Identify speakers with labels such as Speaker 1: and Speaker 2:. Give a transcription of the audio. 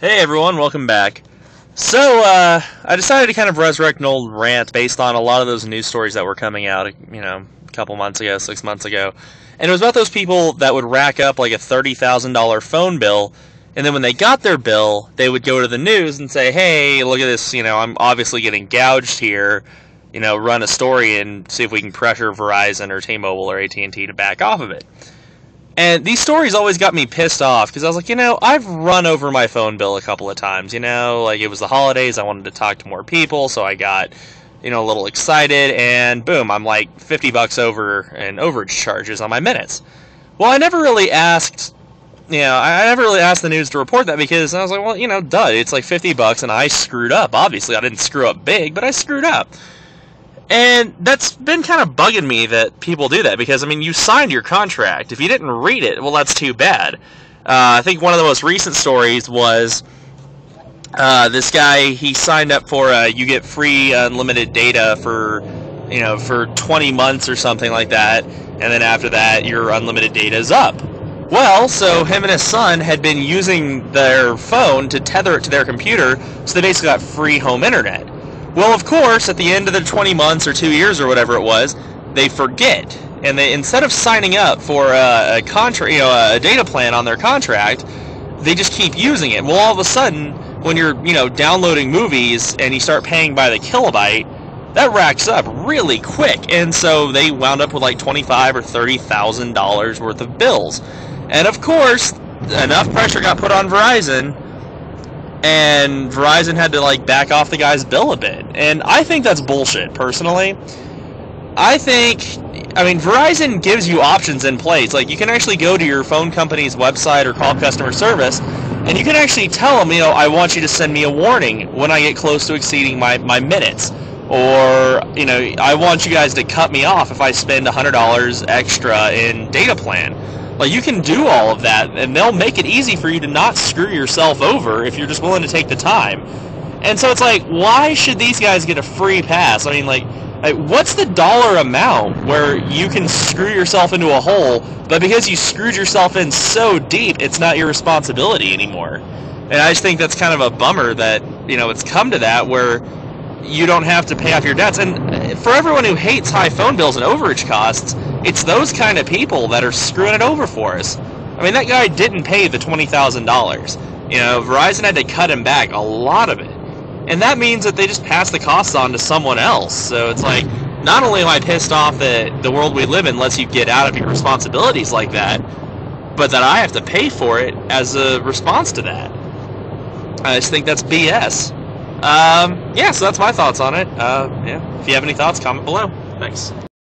Speaker 1: Hey everyone, welcome back. So, I decided to kind of resurrect an old rant based on a lot of those news stories that were coming out, a couple months ago, 6 months ago. And it was about those people that would rack up like a $30,000 phone bill, and then when they got their bill, they would go to the news and say, hey, look at this, I'm obviously getting gouged here, run a story and see if we can pressure Verizon or T-Mobile or AT&T to back off of it. And these stories always got me pissed off, because I was like, I've run over my phone bill a couple of times, like it was the holidays, I wanted to talk to more people, so I got, a little excited, and boom, I'm like $50 over in overage charges on my minutes. Well, I never really asked, I never really asked the news to report that, because I was like, well, duh, it's like $50, and I screwed up. Obviously, I didn't screw up big, but I screwed up. And that's been kind of bugging me that people do that, because, you signed your contract. If you didn't read it, well, that's too bad. I think one of the most recent stories was this guy, he signed up for, you get free unlimited data for 20 months or something like that, and then after that, your unlimited data is up. Well, so him and his son had been using their phone to tether it to their computer, so they basically got free home internet. Well, of course, at the end of the 20 months or 2 years or whatever it was, they forget, and they, instead of signing up for a contract, a data plan on their contract, they just keep using it. Well, all of a sudden, when you're, downloading movies and you start paying by the kilobyte, that racks up really quick, and so they wound up with like $25,000 or $30,000 worth of bills. And of course, enough pressure got put on Verizon, and Verizon had to back off the guy's bill a bit. And I think that's bullshit, personally. Verizon gives you options in place. You can actually go to your phone company's website or call customer service, and you can actually tell them, I want you to send me a warning when I get close to exceeding my minutes. Or, I want you guys to cut me off if I spend $100 extra in data plan. You can do all of that, and they'll make it easy for you to not screw yourself over if you're just willing to take the time. And so it's why should these guys get a free pass? What's the dollar amount where you can screw yourself into a hole, but because you screwed yourself in so deep, it's not your responsibility anymore? And I just think that's kind of a bummer that, it's come to that where you don't have to pay off your debts. And for everyone who hates high phone bills and overage costs, it's those kind of people that are screwing it over for us. That guy didn't pay the $20,000. Verizon had to cut him back a lot of it. And that means that they just pass the costs on to someone else. So it's not only am I pissed off that the world we live in lets you get out of your responsibilities like that, but that I have to pay for it as a response to that. I just think that's BS. So that's my thoughts on it. If you have any thoughts, comment below. Thanks.